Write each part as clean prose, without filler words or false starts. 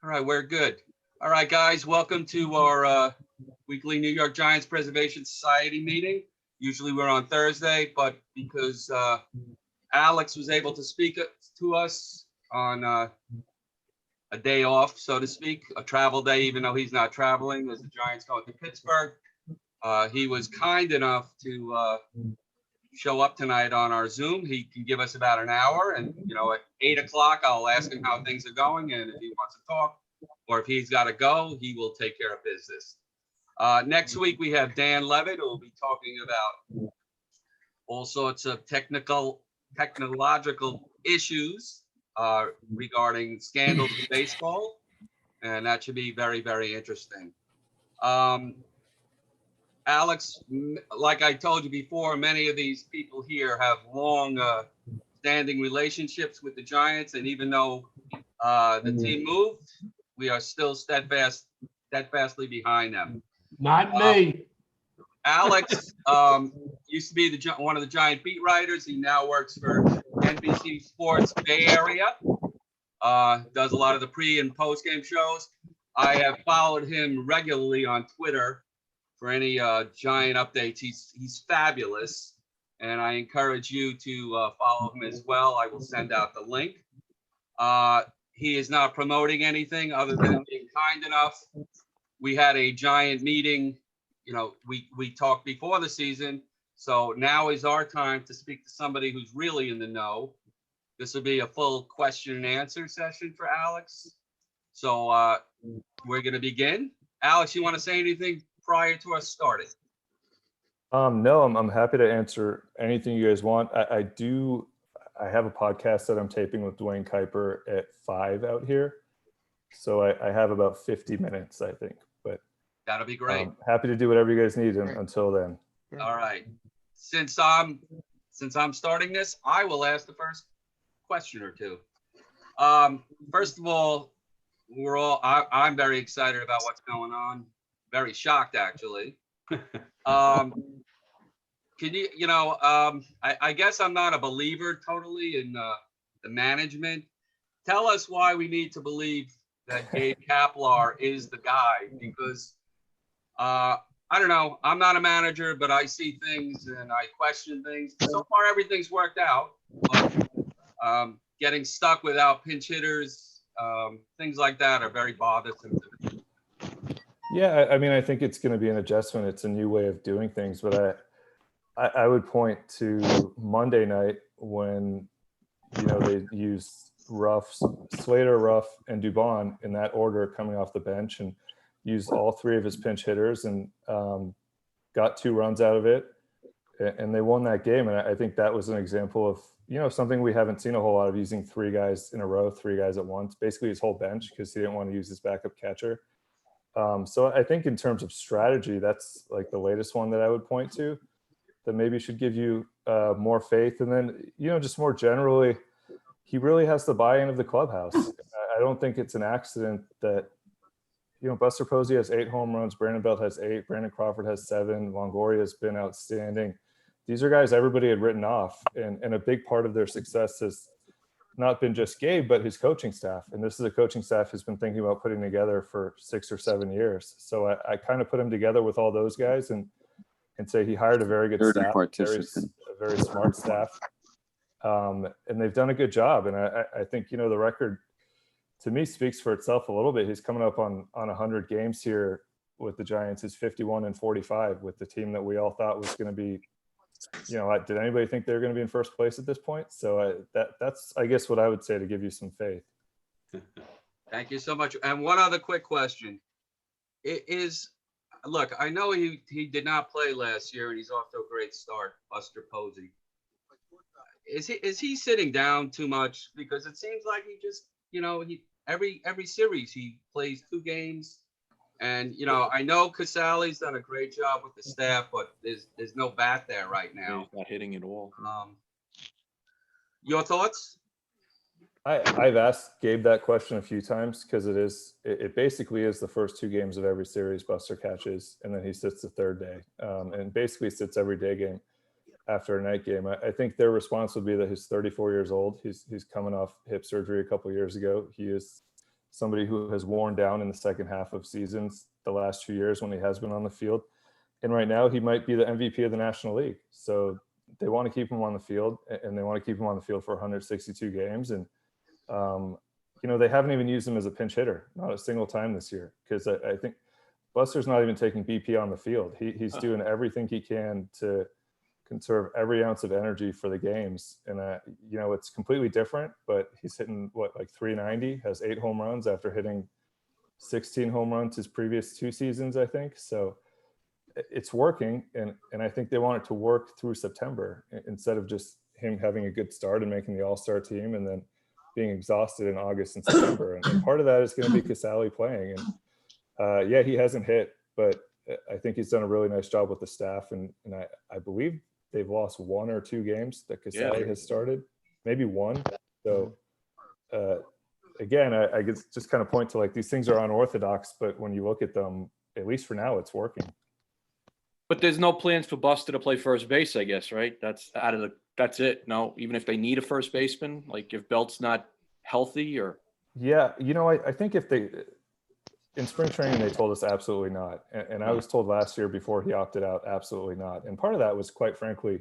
All right, we're good. All right, guys, welcome to our weekly New York Giants Preservation Society meeting. Usually we're on Thursday, but because Alex was able to speak to us on a day off, so to speak, a travel day, even though he's not traveling, as the Giants go to Pittsburgh, he was kind enough to show up tonight on our Zoom. He can give us about an hour, and at 8 o'clock, I'll ask him how things are going, and if he wants to talk, or if he's got to go, he will take care of business. Next week we have Dan Levitt, who will be talking about all sorts of technological issues regarding scandals in baseball, and that should be very, very interesting. Alex, like I told you before, many of these people here have long standing relationships with the Giants, and even though the team moved, we are still steadfastly behind them. Not me. Alex used to be one of the Giant beat writers. He now works for NBC Sports Bay Area, does a lot of the pre and post game shows. I have followed him regularly on Twitter for any Giant updates. He's fabulous, and I encourage you to follow him as well. I will send out the link. He is not promoting anything other than being kind enough. We had a Giant meeting. We talked before the season, so now is our time to speak to somebody who's really in the know. This will be a full question and answer session for Alex. So we're going to begin. Alex, you want to say anything prior to us starting? No, I'm happy to answer anything you guys want. I have a podcast that I'm taping with Dwayne Kuiper at 5 out here. So I have about 50 minutes, I think. But that'll be great. Happy to do whatever you guys need until then. All right. Since I'm starting this, I will ask the first question or two. First of all, I'm very excited about what's going on. Very shocked, actually. Can you, I guess I'm not a believer totally in the management. Tell us why we need to believe that Gabe Kaplar is the guy, because I don't know. I'm not a manager, but I see things and I question things. So far, everything's worked out. But getting stuck without pinch hitters, things like that are very bothersome to me. Yeah, I mean, I think it's going to be an adjustment. It's a new way of doing things. But I would point to Monday night when, they used Slater, Ruff, and Dubon in that order coming off the bench, and used all three of his pinch hitters and got 2 runs out of it. And they won that game. And I think that was an example of, something we haven't seen a whole lot of, using 3 guys in a row, 3 guys at once, basically his whole bench, because he didn't want to use his backup catcher. So I think in terms of strategy, that's like the latest one that I would point to that maybe should give you more faith. And then, just more generally, he really has the buy-in of the clubhouse. I don't think it's an accident that, Buster Posey has 8 home runs, Brandon Belt has 8, Brandon Crawford has 7, Longoria has been outstanding. These are guys everybody had written off, and a big part of their success has not been just Gabe, but his coaching staff. And this is a coaching staff who's been thinking about putting together for 6 or 7 years. So I kind of put him together with all those guys and say he hired a very good staff, a very smart staff. And they've done a good job. And I think, the record to me speaks for itself a little bit. He's coming up on 100 games here with the Giants. Is 51-45 with the team that we all thought was going to be, did anybody think they were going to be in first place at this point? So that's, I guess, what I would say to give you some faith. Thank you so much. And one other quick question look, I know he did not play last year and he's off to a great start, Buster Posey. Is he sitting down too much? Because it seems like he just, every series he plays 2 games. And, I know Casale's done a great job with the staff, but there's no bat there right now. He's not hitting at all. Your thoughts? I've asked Gabe that question a few times, because it basically is the first 2 games of every series Buster catches, and then he sits the 3rd day, and basically sits every day game after a night game. I think their response would be that he's 34 years old. He's coming off hip surgery a couple years ago. He is somebody who has worn down in the second half of seasons the last 2 years when he has been on the field. And right now he might be the MVP of the National League. So they want to keep him on the field, and they want to keep him on the field for 162 games. And, they haven't even used him as a pinch hitter, not a single time this year, because I think Buster's not even taking BP on the field. He's doing everything he can to conserve every ounce of energy for the games. And, it's completely different, but he's hitting like 390, has 8 home runs after hitting 16 home runs his previous 2 seasons, I think. So it's working. And I think they want it to work through September instead of just him having a good start and making the All-Star team and then being exhausted in August and September. And part of that is going to be Casale playing. And he hasn't hit, but I think he's done a really nice job with the staff. And I believe they've lost 1 or 2 games that Casale has started, maybe 1. So again, I guess just kind of point to like these things are unorthodox, but when you look at them, at least for now, it's working. But there's no plans for Buster to play first base, I guess, right? That's it. No, even if they need a first baseman, like if Belt's not healthy or. Yeah, I think if they in spring training they told us absolutely not, and I was told last year before he opted out absolutely not, and part of that was quite frankly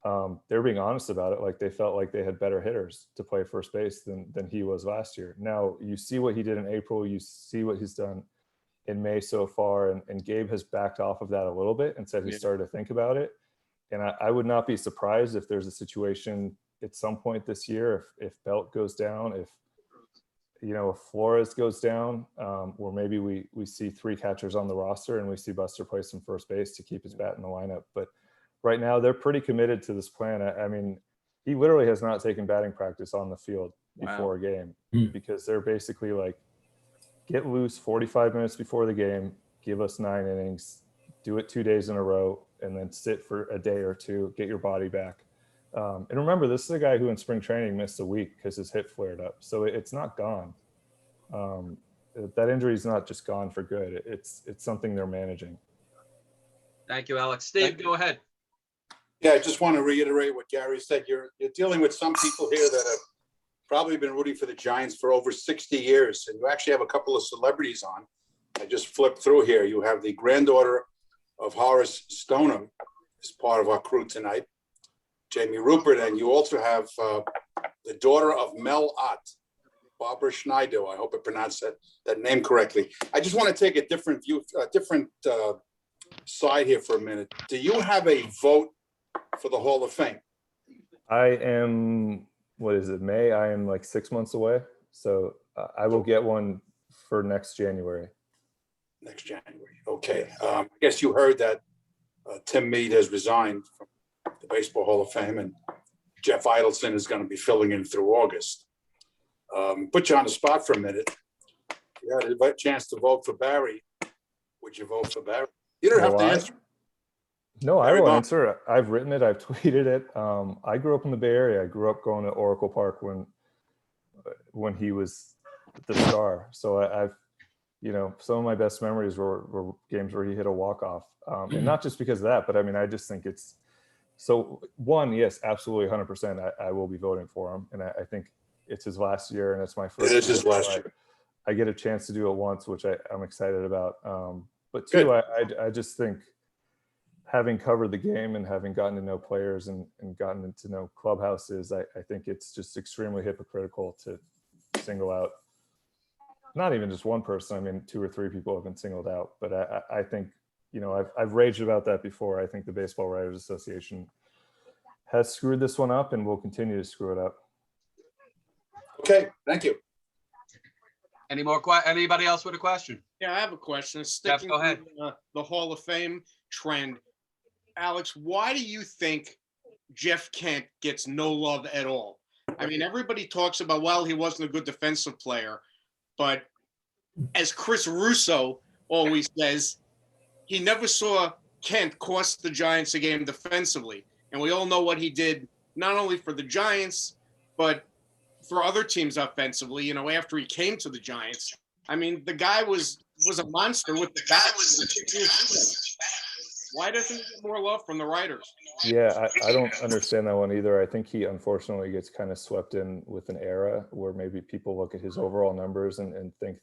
they were being honest about it. Like they felt like they had better hitters to play first base than he was last year. Now you see what he did in April, you see what he's done in May so far, and Gabe has backed off of that a little bit and said he started to think about it. And I would not be surprised if there's a situation at some point this year, if Belt goes down, if Flores goes down, or maybe we see 3 catchers on the roster and we see Buster play some first base to keep his bat in the lineup. But right now they're pretty committed to this plan. I mean, he literally has not taken batting practice on the field before a game because they're basically like, get loose 45 minutes before the game, give us 9 innings, do it 2 days in a row, and then sit for a day or 2, get your body back. And remember, this is a guy who in spring training missed a week because his hip flared up. So it's not gone. That injury is not just gone for good. It's something they're managing. Thank you, Alex. Steve, go ahead. Yeah, I just want to reiterate what Gary said. You're dealing with some people here that have probably been rooting for the Giants for over 60 years. And you actually have a couple of celebrities on. I just flipped through here. You have the granddaughter of Horace Stoneham as part of our crew tonight, Jamie Rupert. And you also have the daughter of Mel Ott, Barbara Schneider. I hope I pronounced that name correctly. I just want to take a different view, a different side here for a minute. Do you have a vote for the Hall of Fame? I am, May? I am like 6 months away. So I will get one for next January. Next January. Okay. I guess you heard that Tim Meade has resigned from the Baseball Hall of Fame, and Jeff Idelson is going to be filling in through August. Put you on the spot for a minute. You had a chance to vote for Barry. Would you vote for Barry? You don't have to answer. No, I will answer. I've written it. I've tweeted it. I grew up in the Bay Area. I grew up going to Oracle Park when he was the star. So I've, some of my best memories were games where he hit a walk-off. And not just because of that, but I mean, I just think it's so yes, absolutely 100%. I will be voting for him. And I think it's his last year and it's my first. It is his last year. I get a chance to do it once, which I'm excited about. But two, I just think having covered the game and having gotten to know players and gotten to know clubhouses, I think it's just extremely hypocritical to single out not even just one person. I mean, 2 or 3 people have been singled out, but I think, I've raged about that before. I think the Baseball Writers Association has screwed this one up and will continue to screw it up. Okay, thank you. Anybody else with a question? Yeah, I have a question. Jeff, go ahead. With, the Hall of Fame trend, Alex, why do you think Jeff Kent gets no love at all? I mean, everybody talks about, well, he wasn't a good defensive player, but as Chris Russo always says, he never saw Kent cost the Giants a game defensively. And we all know what he did, not only for the Giants, but for other teams offensively, after he came to the Giants. I mean, the guy was a monster with the bat. Why doesn't he get more love from the writers? Yeah, I don't understand that one either. I think he unfortunately gets kind of swept in with an era where maybe people look at his overall numbers and think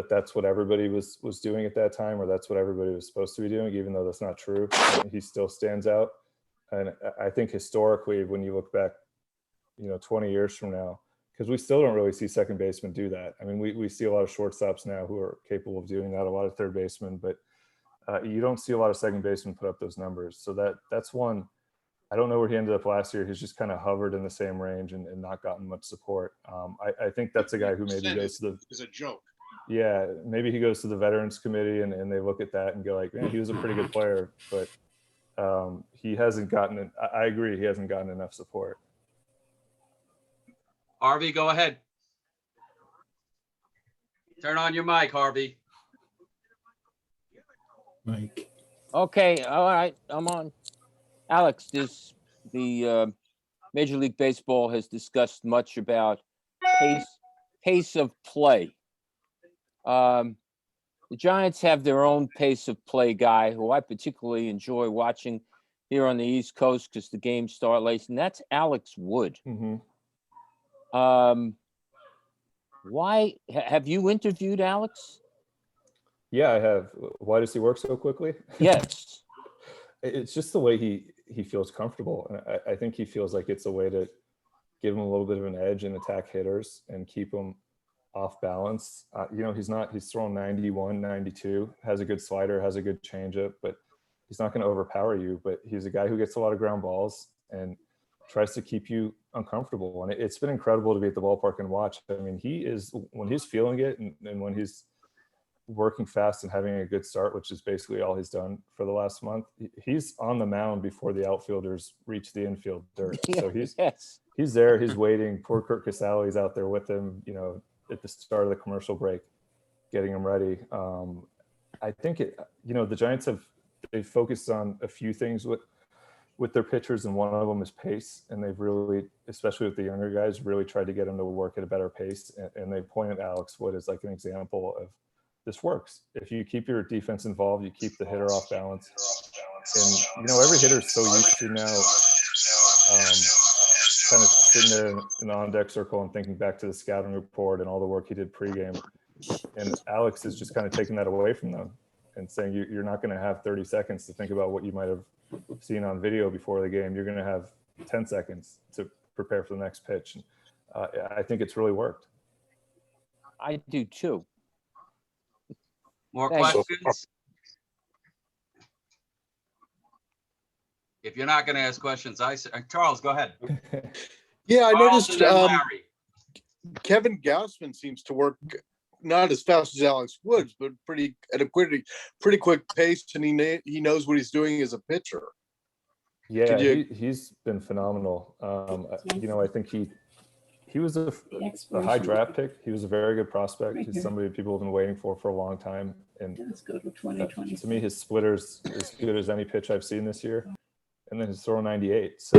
that's what everybody was doing at that time, or that's what everybody was supposed to be doing, even though that's not true. And he still stands out. And I think historically, when you look back, 20 years from now, because we still don't really see second basemen do that. I mean, we see a lot of shortstops now who are capable of doing that, a lot of third basemen, but you don't see a lot of second basemen put up those numbers. So that's one. I don't know where he ended up last year. He's just kind of hovered in the same range and not gotten much support. I think that's a guy who maybe goes to the is a joke. yeah, maybe he goes to the Veterans Committee and they look at that and go like, man, he was a pretty good player, but he hasn't gotten. I agree, he hasn't gotten enough support. Harvey, go ahead. Turn on your mic, Harvey. Mike. Okay, all right, I'm on. Alex, the Major League Baseball has discussed much about pace of play. The Giants have their own pace of play guy who I particularly enjoy watching here on the East Coast because the games start late, and that's Alex Wood. Mm-hmm. Why have you interviewed Alex? Yeah, I have. Why does he work so quickly? Yes. It's just the way he feels comfortable, and I think he feels like it's a way to give him a little bit of an edge and attack hitters and keep them off balance. He's throwing 91, 92, has a good slider, has a good changeup, but he's not going to overpower you. But he's a guy who gets a lot of ground balls and tries to keep you uncomfortable. And it's been incredible to be at the ballpark and watch. I mean, when he's feeling it and when he's working fast and having a good start, which is basically all he's done for the last month, he's on the mound before the outfielders reach the infield dirt. So he's there, he's waiting. Poor Kurt Casale's out there with him, at the start of the commercial break, getting him ready. I think the Giants they've focused on a few things with their pitchers, and one of them is pace. And they've really, especially with the younger guys, really tried to get them to work at a better pace. And they pointed Alex Wood as like an example of this works. If you keep your defense involved, you keep the hitter off balance. And every hitter is so used to now kind of sitting there in the on-deck circle and thinking back to the scouting report and all the work he did pregame. And Alex is just kind of taking that away from them and saying you're not going to have 30 seconds to think about what you might have seen on video before the game. You're going to have 10 seconds to prepare for the next pitch. I think it's really worked. I do too. More Thanks. questions? If you're not going to ask questions, Charles, go ahead. Yeah, I Charles noticed and then Larry. Kevin Gausman seems to work not as fast as Alex Woods, but at a pretty quick pace, and he knows what he's doing as a pitcher. Yeah, he's been phenomenal. I think he was a high draft pick. He was a very good prospect. He's somebody people have been waiting for a long time. And to me, his splitter's as good as any pitch I've seen this year. And then his throw 98, so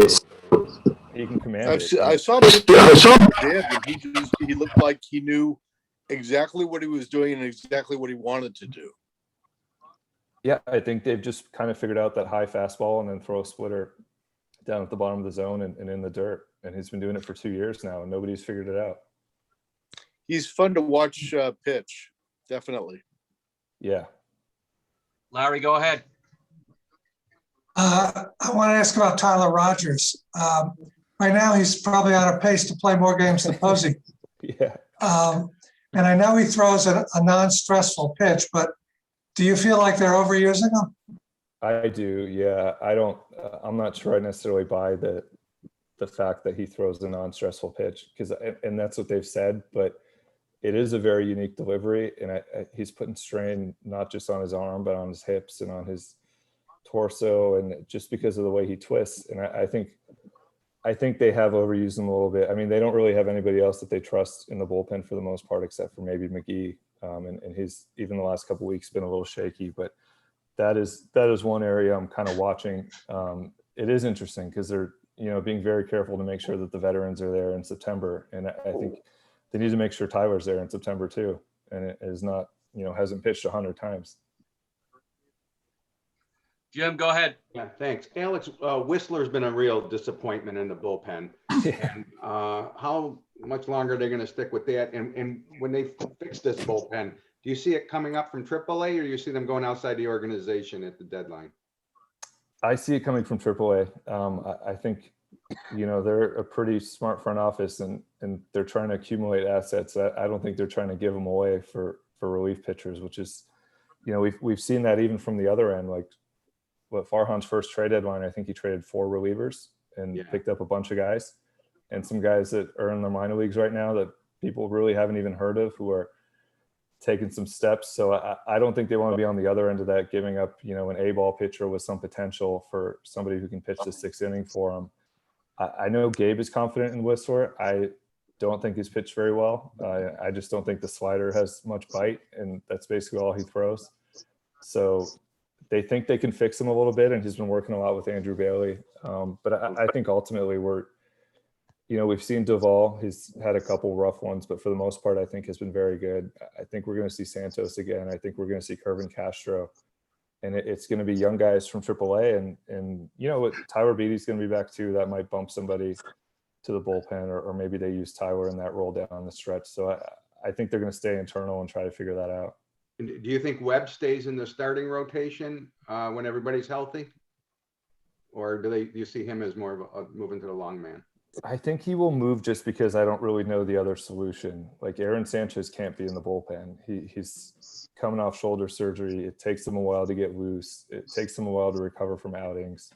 he can command it. I saw him. He looked like he knew exactly what he was doing and exactly what he wanted to do. Yeah, I think they've just kind of figured out that high fastball and then throw a splitter down at the bottom of the zone and in the dirt. And he's been doing it for 2 years now, and nobody's figured it out. He's fun to watch pitch, definitely. Yeah. Larry, go ahead. I want to ask about Tyler Rogers. Right now, he's probably on a pace to play more games than Posey. Yeah. And I know he throws a non-stressful pitch, but do you feel like they're overusing him? I do. Yeah. I'm not sure I necessarily buy the fact that he throws a non-stressful pitch and that's what they've said, but it is a very unique delivery. And he's putting strain, not just on his arm, but on his hips and on his torso, and just because of the way he twists. And I think they have overused him a little bit. I mean, they don't really have anybody else that they trust in the bullpen for the most part, except for maybe McGee. And he's even the last couple of weeks been a little shaky, but that is one area I'm kind of watching. It is interesting because they're, being very careful to make sure that the veterans are there in September. And I think they need to make sure Tyler's there in September too. And it is not, hasn't pitched 100 times. Jim, go ahead. Yeah, thanks. Alex, Whistler's been a real disappointment in the bullpen. And how much longer are they going to stick with that? And when they fix this bullpen, do you see it coming up from AAA, or do you see them going outside the organization at the deadline? I see it coming from AAA. I think, they're a pretty smart front office, and they're trying to accumulate assets. I don't think they're trying to give them away for relief pitchers, which is, we've seen that even from the other end. Like what Farhan's first trade deadline, I think he traded 4 relievers and picked up a bunch of guys, and some guys that are in the minor leagues right now that people really haven't even heard of, who are taking some steps. So I don't think they want to be on the other end of that, giving up, an A-ball pitcher with some potential for somebody who can pitch the 6th inning for them. I know Gabe is confident in Whistler. I don't think he's pitched very well. I just don't think the slider has much bite, and that's basically all he throws. So they think they can fix him a little bit, and he's been working a lot with Andrew Bailey. But I think ultimately we've seen Duvall. He's had a couple rough ones, but for the most part, I think has been very good. I think we're going to see Santos again. I think we're going to see Kervin Castro, and it's going to be young guys from AAA. And Tyler Beatty's going to be back too. That might bump somebody to the bullpen, or maybe they use Tyler in that role down the stretch. So I think they're going to stay internal and try to figure that out. And do you think Webb stays in the starting rotation when everybody's healthy? Or do you see him as more of a moving to the long man? I think he will move just because I don't really know the other solution. Like Aaron Sanchez can't be in the bullpen. He's coming off shoulder surgery. It takes him a while to get loose. It takes him a while to recover from outings.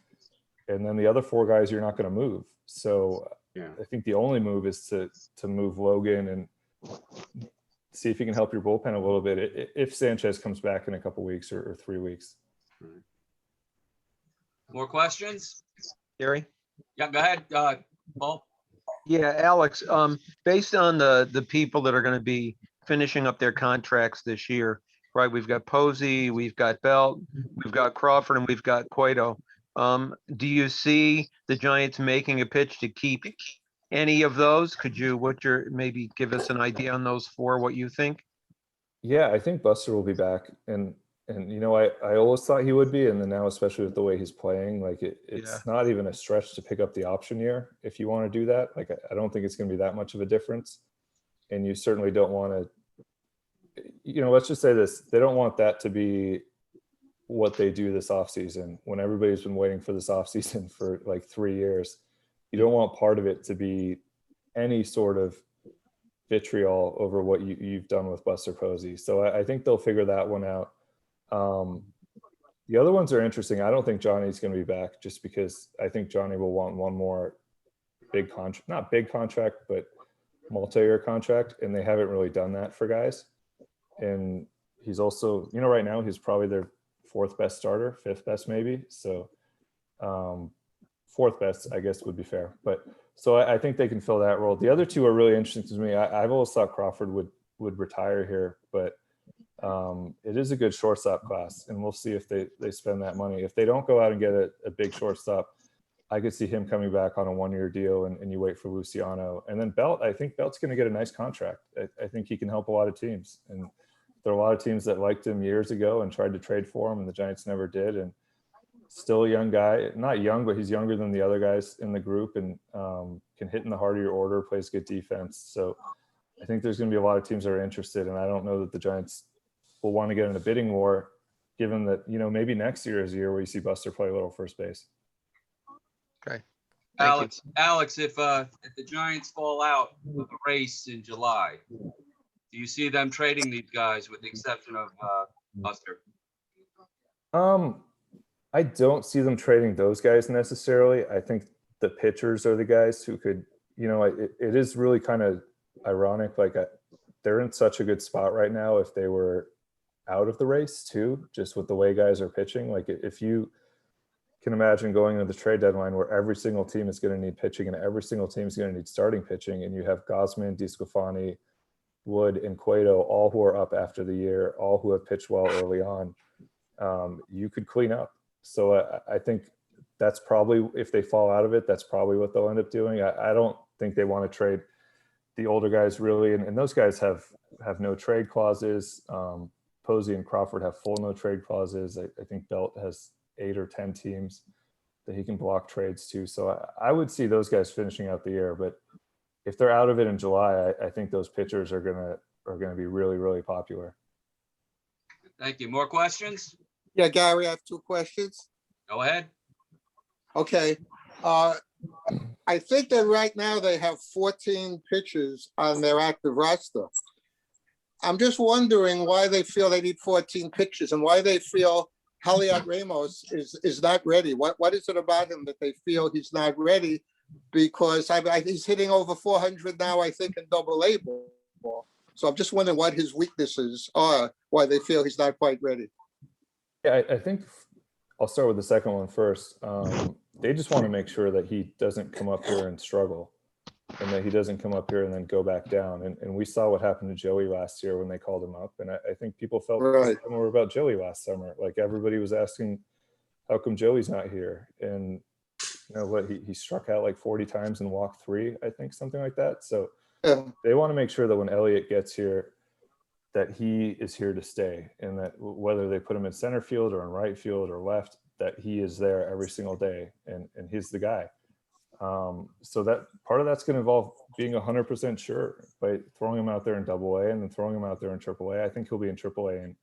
And then the other 4 guys you're not going to move. So I think the only move is to move Logan and see if he can help your bullpen a little bit if Sanchez comes back in a couple weeks or 3 weeks. More questions? Gary? Yeah, go ahead, Paul. Yeah, Alex, based on the people that are going to be finishing up their contracts this year, right? We've got Posey, we've got Belt, we've got Crawford, and we've got Cueto. Do you see the Giants making a pitch to keep any of those? Could you, maybe give us an idea on those 4, what you think? Yeah, I think Buster will be back. And I always thought he would be. And then now, especially with the way he's playing, like it's not even a stretch to pick up the option year if you want to do that. Like, I don't think it's going to be that much of a difference. And you certainly don't want to, let's just say this, they don't want that to be what they do this offseason when everybody's been waiting for this offseason for like 3 years. You don't want part of it to be any sort of vitriol over what you've done with Buster Posey. So I think they'll figure that one out. The other ones are interesting. I don't think Johnny's going to be back just because I think Johnny will want one more big contract, not big contract, but multi-year contract. And they haven't really done that for guys. And he's also, right now he's probably their 4th best starter, 5th best maybe. So 4th best, I guess, would be fair. But so I think they can fill that role. The other 2 are really interesting to me. I've always thought Crawford would retire here, but it is a good shortstop class, and we'll see if they spend that money. If they don't go out and get a big shortstop, I could see him coming back on a 1-year deal, and you wait for Luciano. And then Belt, I think Belt's going to get a nice contract. I think he can help a lot of teams. And there are a lot of teams that liked him years ago and tried to trade for him, and the Giants never did. And still a young guy, not young, but he's younger than the other guys in the group, and can hit in the heart of your order, plays good defense. So I think there's going to be a lot of teams that are interested, and I don't know that the Giants will want to get in a bidding war, given that, maybe next year is a year where you see Buster play a little first base. Okay. Alex, if the Giants fall out of the race in July, do you see them trading these guys with the exception of Buster? I don't see them trading those guys necessarily. I think the pitchers are the guys who could, it is really kind of ironic. Like they're in such a good spot right now. If they were out of the race too, just with the way guys are pitching, like if you can imagine going into the trade deadline where every single team is going to need pitching and every single team is going to need starting pitching, and you have Gosman, DeSclafani, Wood, and Cueto, all who are up after the year, all who have pitched well early on, you could clean up. So I think that's probably, if they fall out of it, that's probably what they'll end up doing. I don't think they want to trade the older guys really, and those guys have no trade clauses. Posey and Crawford have full no trade clauses. I think Belt has 8 or 10 teams that he can block trades to. So I would see those guys finishing out the year. But if they're out of it in July, I think those pitchers are gonna be really, really popular. Thank you. More questions? Yeah, Gary, I have two questions. Go ahead. Okay. I think that right now they have 14 pitchers on their active roster. I'm just wondering why they feel they need 14 pitchers and why they feel Heliot Ramos is not ready. What is it about him that they feel he's not ready? Because he's hitting over 400 now, I think, in Double-A ball. So I'm just wondering what his weaknesses are, why they feel he's not quite ready. Yeah, I think I'll start with the second one first. They just want to make sure that he doesn't come up here and struggle, and that he doesn't come up here and then go back down. And we saw what happened to Joey last year when they called him up. And I think people felt more about Joey last summer. Like everybody was asking, how come Joey's not here? And you know what, he struck out like 40 times and walked 3, I think, something like that. So they want to make sure that when Elliott gets here, that he is here to stay, and that whether they put him in center field or in right field or left, that he is there every single day, and he's the guy. So that part of that's going to involve being 100% sure by throwing him out there in Double-A and then throwing him out there in Triple-A. I think he'll be in Triple-A in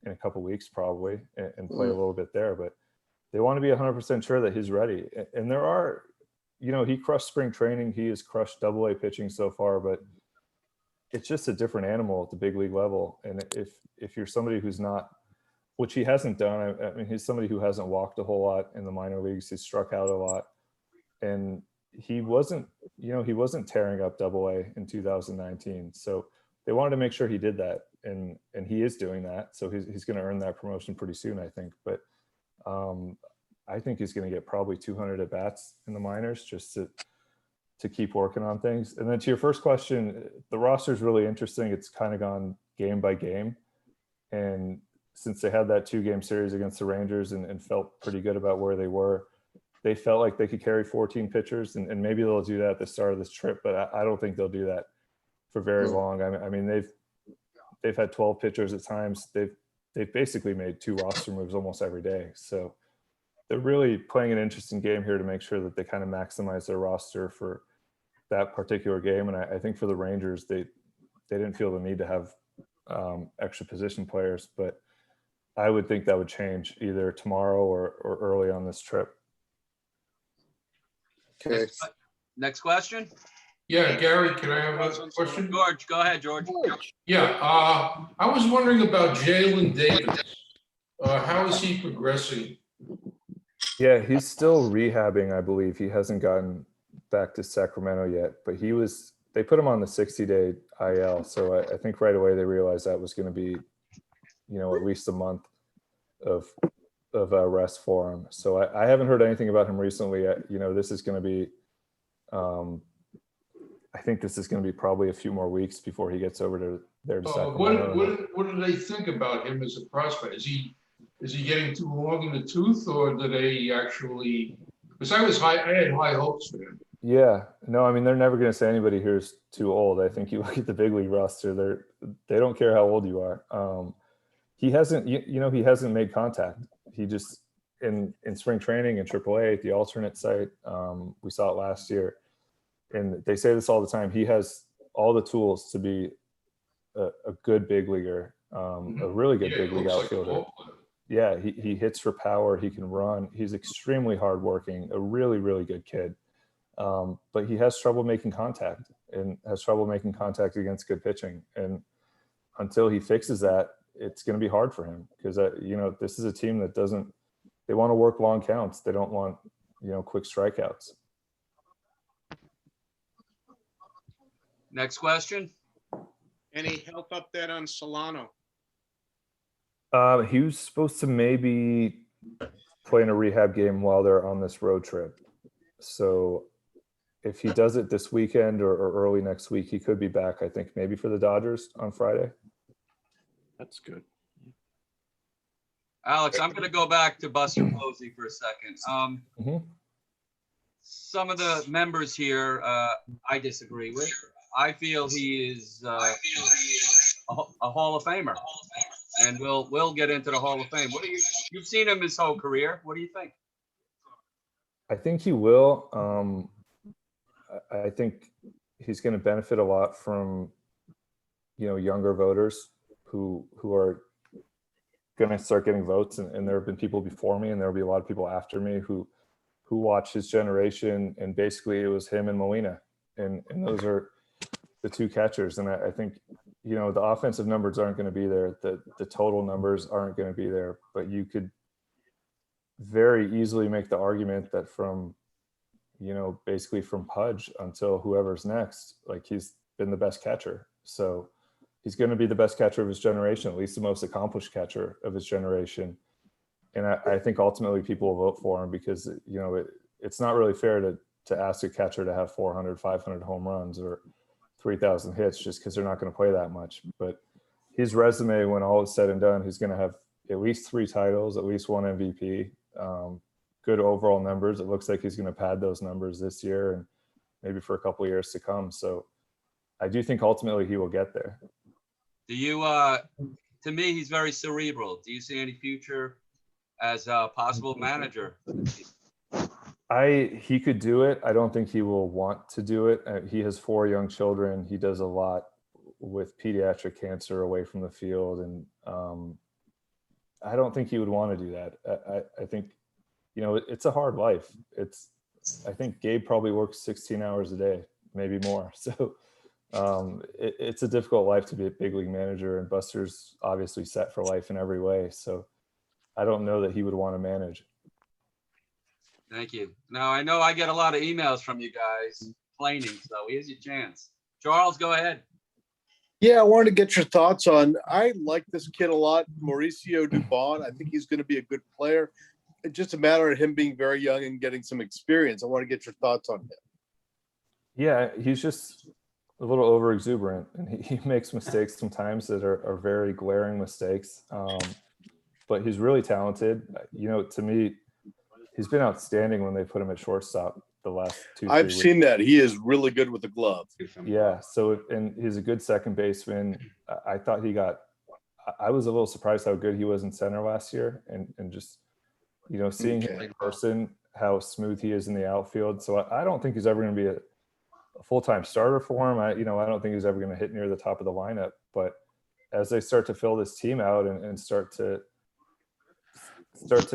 a couple weeks probably, and play a little bit there, but they want to be 100% sure that he's ready. And there are, you know, he crushed spring training. He has crushed Double-A pitching so far, but it's just a different animal at the big league level. And if you're somebody who's not, which he hasn't done, I mean, he's somebody who hasn't walked a whole lot in the minor leagues. He's struck out a lot, and he wasn't tearing up Double-A in 2019. So they wanted to make sure he did that, and he is doing that. So he's going to earn that promotion pretty soon, I think. But I think he's going to get probably 200 at bats in the minors just to keep working on things. And then to your first question, the roster is really interesting. It's kind of gone game by game. And since they had that 2-game series against the Rangers and felt pretty good about where they were, they felt like they could carry 14 pitchers, and maybe they'll do that at the start of this trip, but I don't think they'll do that for very long. I mean, they've had 12 pitchers at times. They've basically made 2 roster moves almost every day. So they're really playing an interesting game here to make sure that they kind of maximize their roster for that particular game. And I think for the Rangers, they didn't feel the need to have extra position players, but I would think that would change either tomorrow or early on this trip. Okay. Next question. Yeah, Gary, can I have a question? George, go ahead, George. Yeah, I was wondering about Jalen Davis. How is he progressing? Yeah, he's still rehabbing, I believe. He hasn't gotten back to Sacramento yet, but they put him on the 60-day IL. So I think right away they realized that was going to be, you know, at least a month of rest for him. So I haven't heard anything about him recently. You know, this is going to be, I think this is going to be probably a few more weeks before he gets over to Sacramento. What do they think about him as a prospect? Is he getting too long in the tooth, or do they actually? Because I had high hopes for him. Yeah, no, I mean, they're never going to say anybody here is too old. I think you look at the big league roster; they don't care how old you are. He hasn't, he hasn't made contact. He just in spring training in AAA at the alternate site. We saw it last year, and they say this all the time. He has all the tools to be a good big leaguer, a really good big league outfielder. Yeah, he hits for power. He can run. He's extremely hardworking. A really, really good kid. But he has trouble making contact and has trouble making contact against good pitching. And until he fixes that, it's going to be hard for him because, this is a team that they want to work long counts. They don't want, quick strikeouts. Next question. Any health update on Solano? He was supposed to maybe play in a rehab game while they're on this road trip. So if he does it this weekend or early next week, he could be back, I think, maybe for the Dodgers on Friday. That's good. Alex, I'm going to go back to Buster Posey for a second. Some of the members here, I disagree with. I feel he is a Hall of Famer. and will get into the Hall of Fame. You've seen him his whole career. What do you think? I think he will. I think he's going to benefit a lot from, younger voters who are going to start getting votes. And there have been people before me, and there'll be a lot of people after me who watched his generation. And basically it was him and Molina. And those are the two catchers. And I think, the offensive numbers aren't going to be there. The total numbers aren't going to be there, but you could very easily make the argument that from, basically from Pudge until whoever's next, like he's been the best catcher. So he's going to be the best catcher of his generation, at least the most accomplished catcher of his generation. And I think ultimately people will vote for him because, it's not really fair to ask a catcher to have 400, 500 home runs or 3,000 hits just because they're not going to play that much. But his resume, when all is said and done, he's going to have at least 3 titles, at least 1 MVP, good overall numbers. It looks like he's going to pad those numbers this year and maybe for a couple of years to come. So I do think ultimately he will get there. Do you, to me, he's very cerebral. Do you see any future as a possible manager? He could do it. I don't think he will want to do it. He has 4 young children. He does a lot with pediatric cancer away from the field. And I don't think he would want to do that. I think, it's a hard life. I think Gabe probably works 16 hours a day, maybe more. So it's a difficult life to be a big league manager, and Buster's obviously set for life in every way. So I don't know that he would want to manage. Thank you. Now, I know I get a lot of emails from you guys complaining, so here's your chance. Charles, go ahead. Yeah, I wanted to get your thoughts on. I like this kid a lot, Mauricio Dubon. I think he's going to be a good player. It's just a matter of him being very young and getting some experience. I want to get your thoughts on him. Yeah, he's just a little over exuberant, and he makes mistakes sometimes that are very glaring mistakes. But he's really talented. To me, he's been outstanding when they put him at shortstop the last 2-3 I've weeks. seen that. He is really good with the glove. Yeah. So, and he's a good second baseman. I thought I was a little surprised how good he was in center last year, and just, seeing him in person, how smooth he is in the outfield. So I don't think he's ever going to be a full-time starter for him. I don't think he's ever going to hit near the top of the lineup, but as they start to fill this team out and start to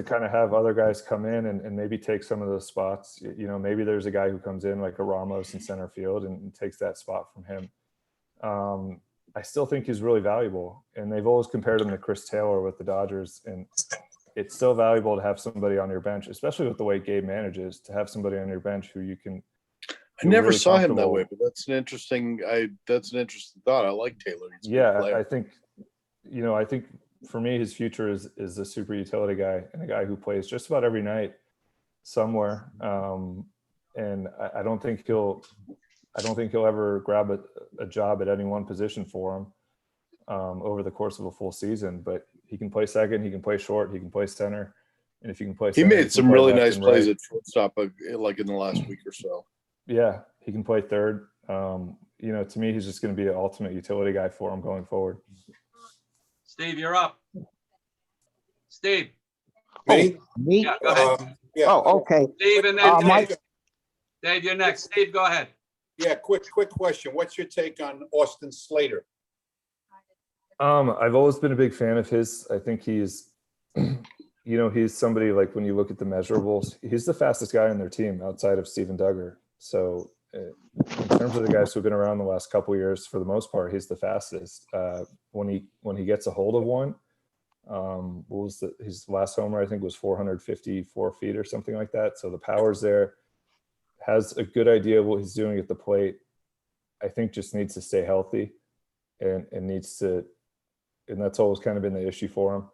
kind of have other guys come in and maybe take some of those spots, maybe there's a guy who comes in like a Ramos in center field and takes that spot from him. I still think he's really valuable, and they've always compared him to Chris Taylor with the Dodgers, and it's still valuable to have somebody on your bench, especially with the way Gabe manages, to have somebody on your bench who you can. I never really saw him that way, but that's an interesting thought. I like Taylor. I think, I think for me, his future is a super utility guy and a guy who plays just about every night somewhere. And I don't think he'll ever grab a job at any one position for him over the course of a full season, but he can play second, he can play short, he can play center. And if you can play he center, made some really nice plays at shortstop, like in the last week or so. Yeah, he can play third. To me, he's just going to be an ultimate utility guy for him going forward. Steve, you're up. Steve. Me? Me? Yeah, go ahead. Yeah. Oh, okay. Steve, and then Mike. Dave, you're next. Steve, go ahead. Yeah, quick question. What's your take on Austin Slater? I've always been a big fan of his. I think he's, he's somebody, like, when you look at the measurables, he's the fastest guy on their team outside of Steven Duggar. So in terms of the guys who've been around the last couple of years, for the most part, he's the fastest. When he gets a hold of one, his last homer, I think, was 454 feet or something like that. So the power's there. Has a good idea of what he's doing at the plate. I think just needs to stay healthy and that's always kind of been the issue for him,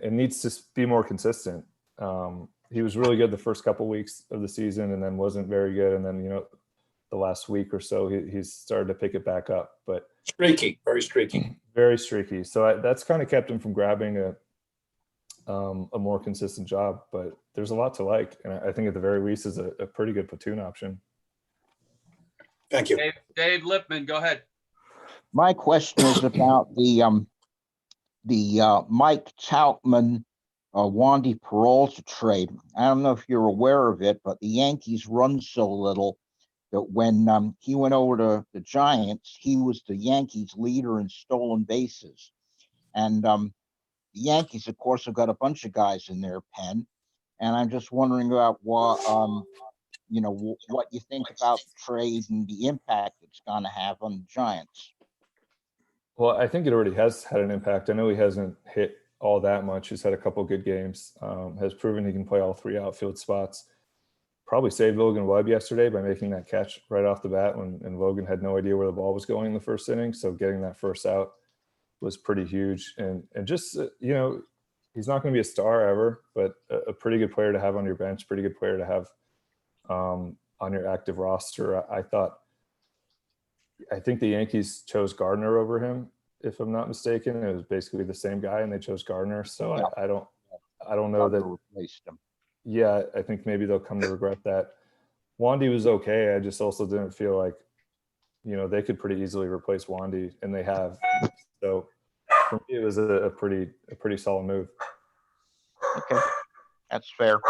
and needs to be more consistent. He was really good the first couple weeks of the season and then wasn't very good. And then, the last week or so, he's started to pick it back up, but Streaky, very streaky. Very streaky. So that's kind of kept him from grabbing a more consistent job, but there's a lot to like. And I think at the very least is a pretty good platoon option. Thank you. Dave Lippman, go ahead. My question is about the the Mike Troutman, Wandy Peralta trade. I don't know if you're aware of it, but the Yankees run so little that when he went over to the Giants, he was the Yankees leader in stolen bases. And the Yankees, of course, have got a bunch of guys in their pen. And I'm just wondering about what, what you think about the trade and the impact it's going to have on the Giants. Well, I think it already has had an impact. I know he hasn't hit all that much. He's had a couple good games, has proven he can play all three outfield spots. Probably saved Logan Webb yesterday by making that catch right off the bat and Logan had no idea where the ball was going in the first inning. So getting that first out was pretty huge. And just, he's not going to be a star ever, but a pretty good player to have on your bench, pretty good player to have on your active roster. I think the Yankees chose Gardner over him, if I'm not mistaken. It was basically the same guy, and they chose Gardner. So yeah. I don't know that. Replaced him. Yeah, I think maybe they'll come to regret that. Wandy was okay. I just also didn't feel like, they could pretty easily replace Wandy, and they have. So for me, it was a pretty solid move. Okay, that's fair.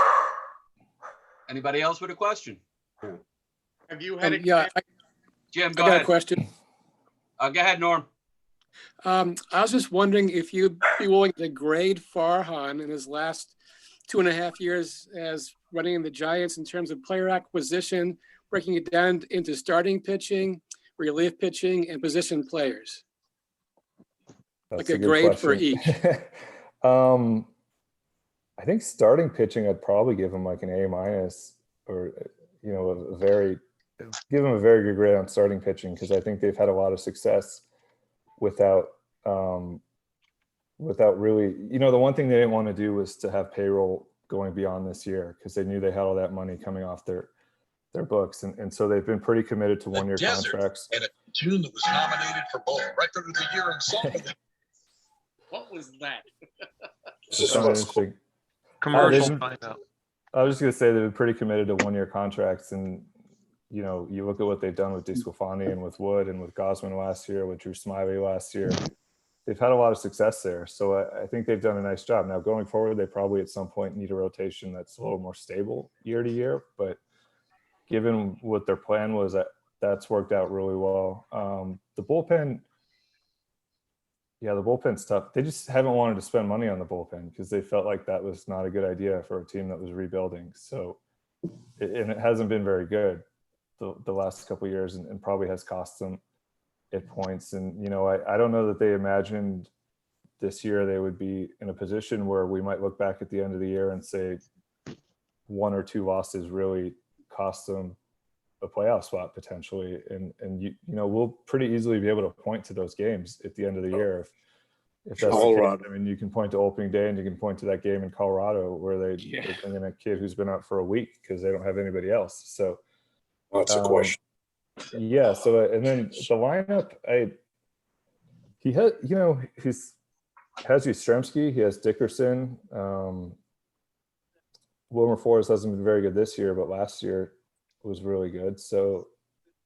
Anybody else with a question? Have you had Jim, I go got ahead. a question. Go ahead, Norm. I was just wondering if you'd be willing to grade Farhan in his last 2.5 years as running in the Giants in terms of player acquisition, breaking it down into starting pitching, relief pitching, and position players. That's like a grade for each. I think starting pitching, I'd probably give him like an A- or, give him a very good grade on starting pitching, because I think they've had a lot of success without really, the one thing they didn't want to do was to have payroll going beyond this year, because they knew they had all that money coming off their books. And so they've been pretty committed to one-year contracts. And a tune that was nominated for both Record of the Year and Song of the Year. What was that? Interesting. Commercial timeout. I was just going to say they've been pretty committed to one-year contracts. And, you look at what they've done with DeSclafani and with Wood and with Gosman last year, with Drew Smiley last year. They've had a lot of success there. So I think they've done a nice job. Now, going forward, they probably at some point need a rotation that's a little more stable year to year. But given what their plan was, that's worked out really well. The bullpen, the bullpen's tough. They just haven't wanted to spend money on the bullpen because they felt like that was not a good idea for a team that was rebuilding. So, and it hasn't been very good the last couple of years, and probably has cost them at points. And, I don't know that they imagined this year they would be in a position where we might look back at the end of the year and say 1 or 2 losses really cost them a playoff spot potentially. And we'll pretty easily be able to point to those games at the end of the year. If that's the case. I mean, you can point to opening day, and you can point to that game in Colorado where they bring in a kid who's been out for a week because they don't have anybody else. So that's a question. Yeah. So, and then the lineup, he has Yastrzemski, he has Dickerson. Wilmer Forrest hasn't been very good this year, but last year was really good. So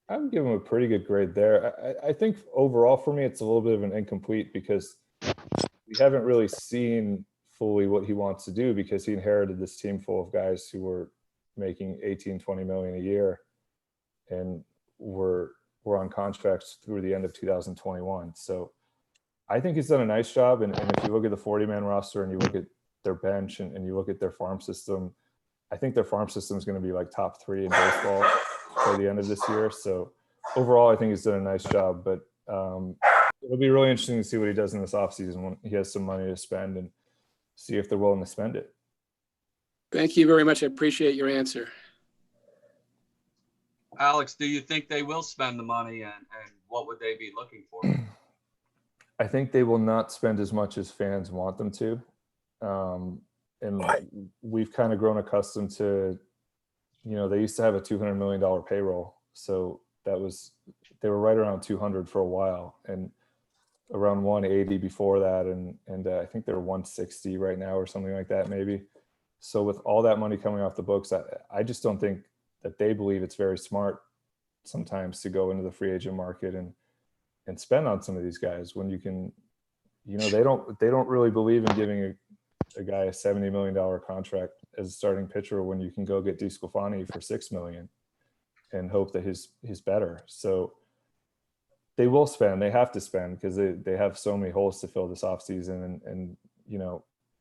I would give him a pretty good grade there. I think overall for me, it's a little bit of an incomplete because we haven't really seen fully what he wants to do, because he inherited this team full of guys who were making 18-20 million a year and were on contracts through the end of 2021. So I think he's done a nice job. And if you look at the 40-man roster and you look at their bench and you look at their farm system, I think their farm system is going to be like top 3 in baseball by the end of this year. So overall, I think he's done a nice job, but it'll be really interesting to see what he does in this offseason when he has some money to spend, and see if they're willing to spend it. Thank you very much. I appreciate your answer. Alex, do you think they will spend the money, and what would they be looking for? I think they will not spend as much as fans want them to. And we've kind of grown accustomed to, they used to have a $200 million payroll. So they were right around 200 for a while, and around 180 before that. And I think they're 160 right now or something like that, maybe. So with all that money coming off the books, I just don't think that they believe it's very smart sometimes to go into the free agent market and spend on some of these guys when you can, they don't really believe in giving a guy a $70 million contract as a starting pitcher when you can go get DeSclafani for $6 million and hope that he's better. So they will spend. They have to spend because they have so many holes to fill this offseason. And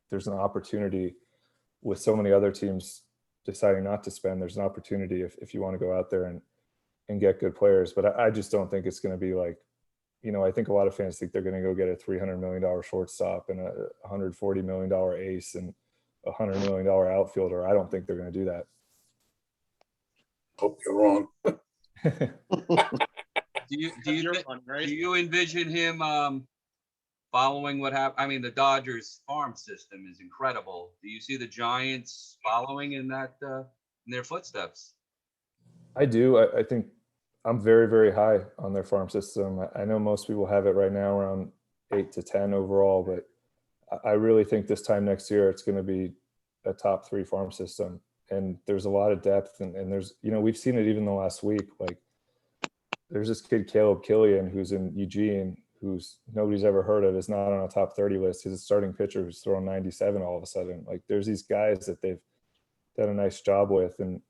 there's an opportunity with so many other teams deciding not to spend. There's an opportunity if you want to go out there and get good players. But I just don't think it's going to be like, I think a lot of fans think they're going to go get a $300 million shortstop and a $140 million ace and a $100 million outfielder. I don't think they're going to do that. Hope you're wrong. Do you envision him following what happened? I mean, the Dodgers farm system is incredible. Do you see the Giants following in their footsteps? I do. I think I'm very, very high on their farm system. I know most people have it right now around 8 to 10 overall, but I really think this time next year it's going to be a top 3 farm system. And there's a lot of depth, and there's, we've seen it even the last week. Like, there's this kid Caleb Killian who's in Eugene, who's nobody's ever heard of, is not on a top 30 list. He's a starting pitcher who's throwing 97 all of a sudden. Like, there's these guys that they've done a nice job with, and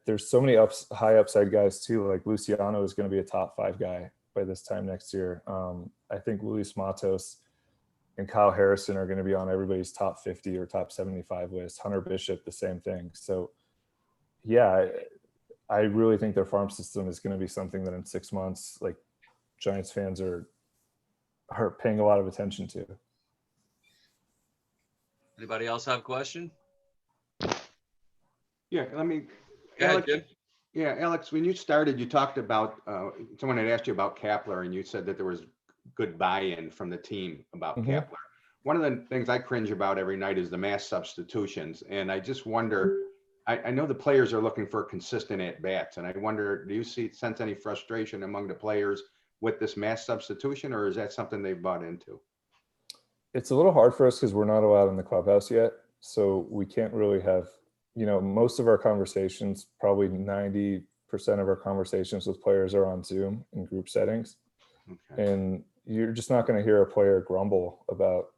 there's so many high upside guys too. Like Luciano is going to be a top 5 guy by this time next year. I think Luis Matos and Kyle Harrison are going to be on everybody's top 50 or top 75 list. Hunter Bishop, the same thing. So yeah, I really think their farm system is going to be something that in 6 months, like, Giants fans are paying a lot of attention to. Anybody else have a question? Yeah, let me. Go ahead, Alex, Jim. yeah, Alex, when you started, you talked about someone had asked you about Kapler, and you said that there was good buy-in from the team about Kapler. One of the things I cringe about every night is the mass substitutions, and I just wonder. I know the players are looking for consistent at bats, and I wonder, do you sense any frustration among the players with this mass substitution, or is that something they've bought into? It's a little hard for us because we're not allowed in the clubhouse yet, so we can't really have. Most of our conversations, probably 90% of our conversations with players are on Zoom in group settings. Okay. And you're just not going to hear a player grumble about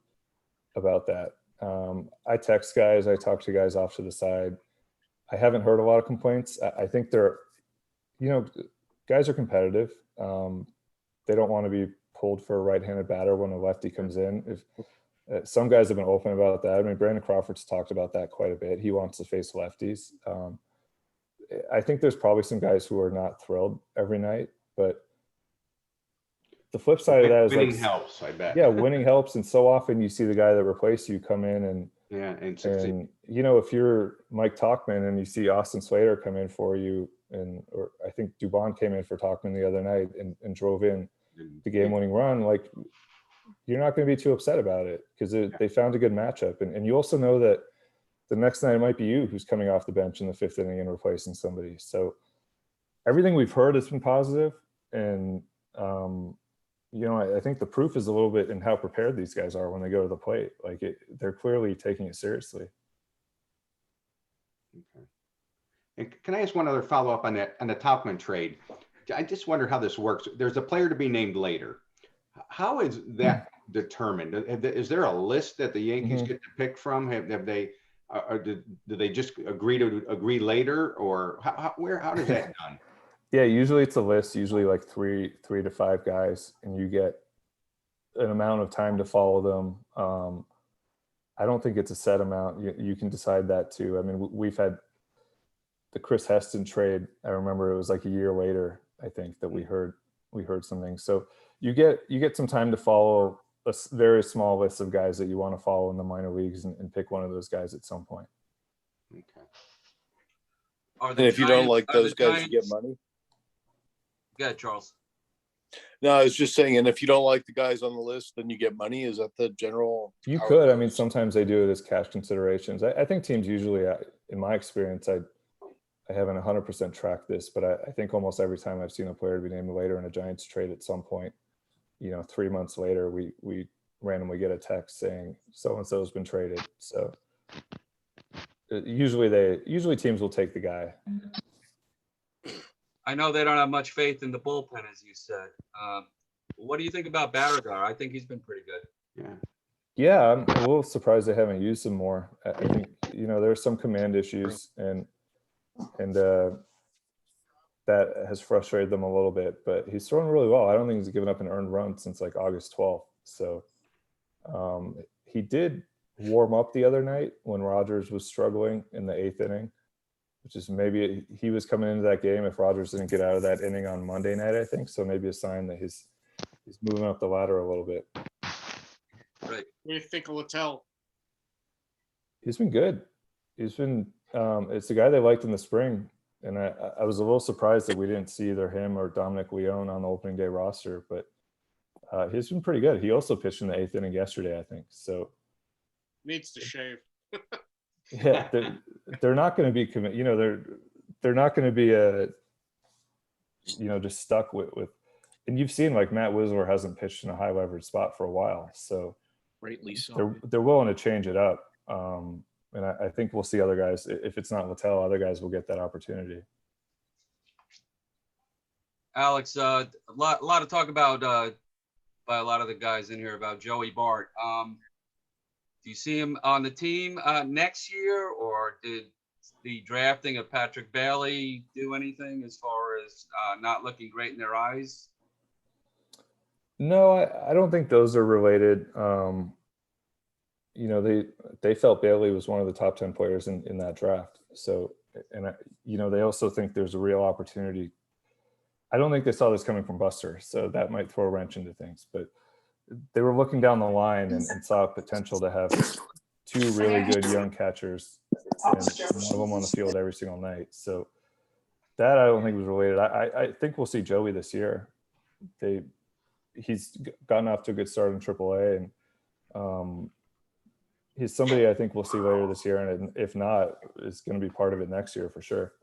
that. I text guys, I talk to guys off to the side. I haven't heard a lot of complaints. I think guys are competitive. They don't want to be pulled for a right-handed batter when a lefty comes in. Some guys have been open about that. I mean, Brandon Crawford's talked about that quite a bit. He wants to face lefties. I think there's probably some guys who are not thrilled every night, but the flip side of that is winning helps, I bet. Yeah, winning helps. And so often you see the guy that replaced you come in and if you're Mike Tauchman and you see Austin Slater come in for you, or I think Dubon came in for Tauchman the other night and drove in the game-winning run, like, you're not going to be too upset about it because they found a good matchup. And you also know that the next night it might be you who's coming off the bench in the 5th inning and replacing somebody. So everything we've heard has been positive. And, I think the proof is a little bit in how prepared these guys are when they go to the plate. Like, they're clearly taking it seriously. Okay. And can I ask one other follow-up on the Tauchman trade? I just wonder how this works. There's a player to be named later. How is that determined? Is there a list that the Yankees get to pick from? Have they, or do they just agree later, or how does that done? Yeah, usually it's a list. Usually like three to 5 guys, and you get an amount of time to follow them. I don't think it's a set amount. You can decide that too. I mean, we've had the Chris Heston trade. I remember it was like a year later, I think, that we heard something. So you get some time to follow a very small list of guys that you want to follow in the minor leagues and pick one of those guys at some point. Okay. And if you don't like those guys, you get money. Yeah, Charles. No, I was just saying, and if you don't like the guys on the list, then you get money. Is that the general? You could. I mean, sometimes they do it as cash considerations. I think teams usually, in my experience, I haven't 100% tracked this, but I think almost every time I've seen a player be named later in a Giants trade at some point, 3 months later, we randomly get a text saying so-and-so has been traded. So usually teams will take the guy. I know they don't have much faith in the bullpen, as you said. What do you think about Barragar? I think he's been pretty good. Yeah. Yeah, I'm a little surprised they haven't used him more. I think, there's some command issues and that has frustrated them a little bit, but he's throwing really well. I don't think he's given up an earned run since like August 12th. So he did warm up the other night when Rogers was struggling in the 8th inning, which is maybe he was coming into that game if Rogers didn't get out of that inning on Monday night, I think. So maybe a sign that he's moving up the ladder a little bit. Right. What do you think of Littell? He's been good. He's been, it's the guy they liked in the spring. And I was a little surprised that we didn't see either him or Dominic Leone on the opening day roster, but he's been pretty good. He also pitched in the 8th inning yesterday, I think. So Needs to shave. yeah, they're not going to be they're not going to be just stuck with. And you've seen like Matt Whistler hasn't pitched in a high leverage spot for a while, so Greatly so. they're willing to change it up. And I think we'll see other guys. If it's not Littell, other guys will get that opportunity. Alex, a lot of talk about by a lot of the guys in here about Joey Bart. Do you see him on the team next year, or did the drafting of Patrick Bailey do anything as far as not looking great in their eyes? No, I don't think those are related. They felt Bailey was one of the top 10 players in that draft. So, and they also think there's a real opportunity. I don't think they saw this coming from Buster, so that might throw a wrench into things. But they were looking down the line and saw potential to have 2 really good young catchers and one of them on the field every single night. So that I don't think was related. I think we'll see Joey this year. He's gotten off to a good start in AAA, and he's somebody I think we'll see later this year, and if not, is going to be part of it next year for sure.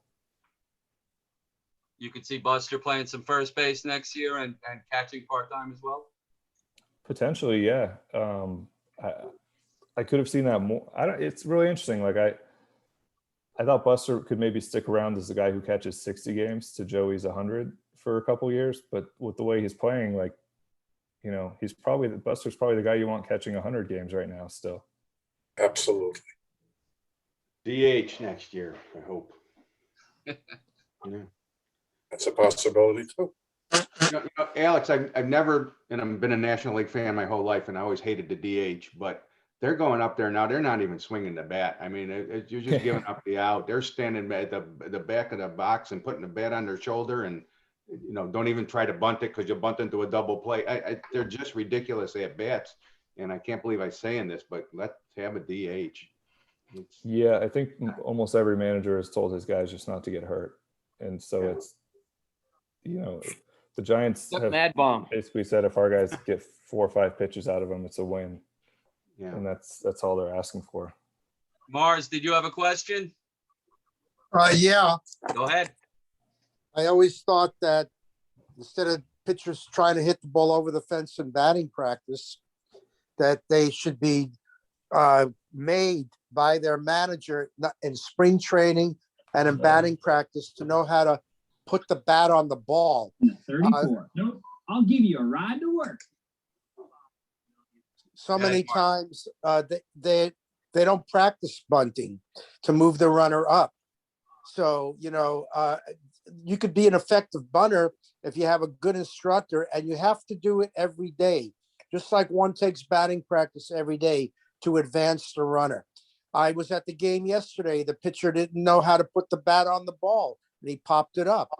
You could see Buster playing some first base next year and catching part-time as well? Potentially, yeah. I could have seen that more. It's really interesting. Like I thought Buster could maybe stick around as the guy who catches 60 games to Joey's 100 for a couple years, but with the way he's playing, like, Buster's probably the guy you want catching 100 games right now still. Absolutely. DH next year, I hope. That's a possibility too. Alex, I've never, and I've been a National League fan my whole life, and I always hated the DH, but they're going up there now. They're not even swinging the bat. I mean, you're just giving up the out. They're standing at the back of the box and putting the bat on their shoulder, and don't even try to bunt it because you bunt into a double play. They're just ridiculous at bats, and I can't believe I'm saying this, but let's have a DH. Yeah, I think almost every manager has told his guys just not to get hurt, and so it's the Giants have mad bomb. basically said if our guys get 4 or 5 pitches out of them, it's a win. Yeah, and that's all they're asking for. Mars, did you have a question? Yeah. Go ahead. I always thought that instead of pitchers trying to hit the ball over the fence in batting practice, that they should be made by their manager in spring training and in batting practice to know how to put the bat on the ball. 34. Nope. I'll give you a ride to work. So many times they don't practice bunting to move the runner up. So, you could be an effective bunter if you have a good instructor, and you have to do it every day, just like one takes batting practice every day to advance the runner. I was at the game yesterday. The pitcher didn't know how to put the bat on the ball, and he popped it up.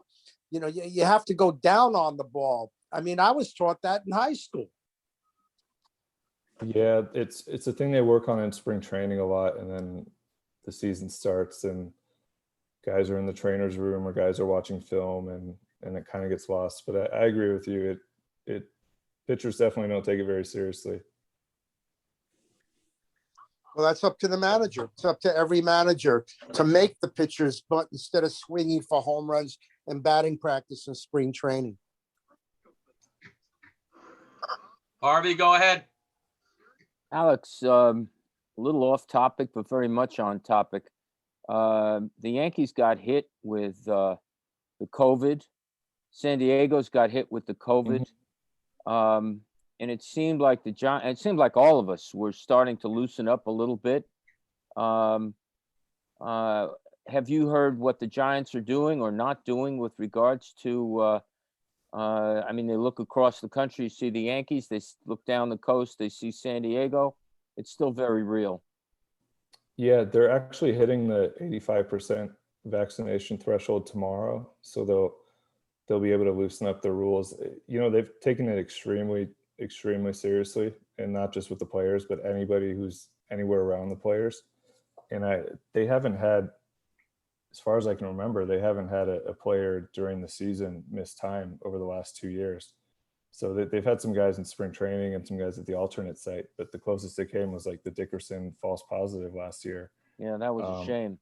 You have to go down on the ball. I mean, I was taught that in high school. Yeah, it's a thing they work on in spring training a lot, and then the season starts and guys are in the trainer's room or guys are watching film, and it kind of gets lost. But I agree with you. It pitchers definitely don't take it very seriously. Well, that's up to the manager. It's up to every manager to make the pitchers bunt instead of swinging for home runs and batting practice and spring training. Harvey, go ahead. Alex, a little off topic, but very much on topic. The Yankees got hit with the COVID. San Diego's got hit with the COVID. And it seemed like it seemed like all of us were starting to loosen up a little bit. Have you heard what the Giants are doing or not doing with regards to, I mean, they look across the country, see the Yankees, they look down the coast, they see San Diego. It's still very real. Yeah, they're actually hitting the 85% vaccination threshold tomorrow, so they'll be able to loosen up the rules. You know, they've taken it extremely seriously, and not just with the players, but anybody who's anywhere around the players. And they haven't had, as far as I can remember, they haven't had a player during the season miss time over the last 2 years. So they've had some guys in spring training and some guys at the alternate site, but the closest they came was like the Dickerson false positive last year. Yeah, that was a shame.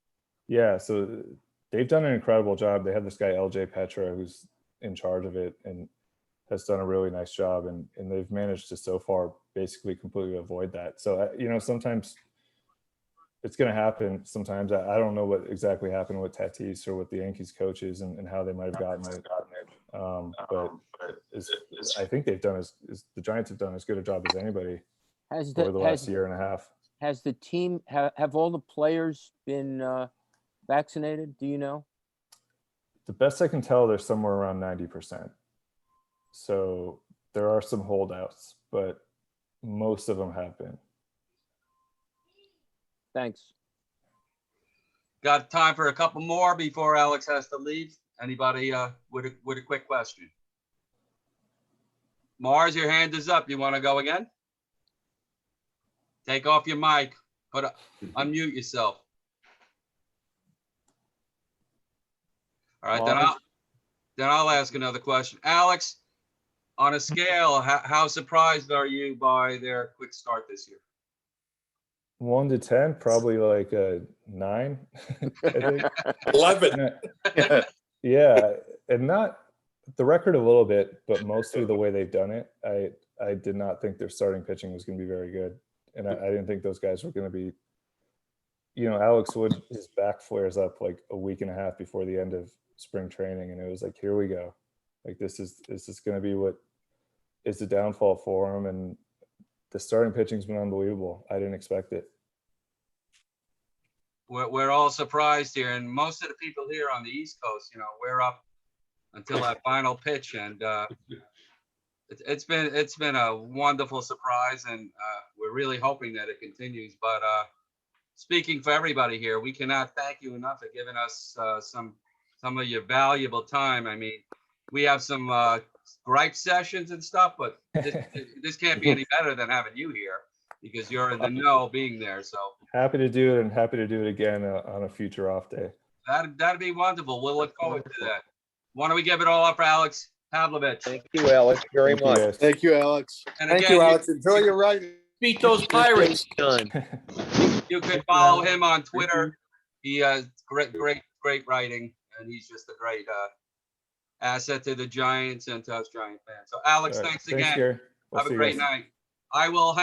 Yeah, so they've done an incredible job. They have this guy, LJ Petra, who's in charge of it and has done a really nice job. And they've managed to so far basically completely avoid that. So, you know, sometimes it's going to happen. Sometimes I don't know what exactly happened with Tatis or with the Yankees coaches and how they might have gotten it. But I think they've done the Giants have done as good a job as anybody over the last year and a half. Has the team, have all the players been vaccinated? Do you know? The best I can tell, they're somewhere around 90%. So there are some holdouts, but most of them have been. Thanks. Got time for a couple more before Alex has to leave. Anybody with a quick question? Mars, your hand is up. You want to go again? Take off your mic. Unmute yourself. All right, then I'll ask another question. Alex, on a scale, how surprised are you by their quick start this year? 1 to 10, probably like a 9. I think. 11. Yeah, and not the record a little bit, but mostly the way they've done it. I did not think their starting pitching was going to be very good, and I didn't think those guys were going to be. You know, Alex Wood, his back flares up like a week and a half before the end of spring training, and it was like, here we go, like this is going to be what is the downfall for him, and the starting pitching's been unbelievable. I didn't expect it. We're all surprised here, and most of the people here on the East Coast, you know, we're up until that final pitch, and it's been a wonderful surprise, and we're really hoping that it continues. But speaking for everybody here, we cannot thank you enough for giving us some of your valuable time. I mean, we have some gripe sessions and stuff, but this can't be any better than having you here, because you're in the know being there. So happy to do it, and happy to do it again on a future off day. That'd be wonderful. We'll look forward to that. Why don't we give it all up for Alex Pavlovic? Thank you, Alex, very much. Thank you, Alex. And Thank again, you, Alex. Enjoy your writing. Beat those Pirates. You could follow him on Twitter. He has great writing, and he's just a great asset to the Giants and to us Giant fans. So Alex, All right. thanks again. Gary. We'll Have see a you great guys. night. I will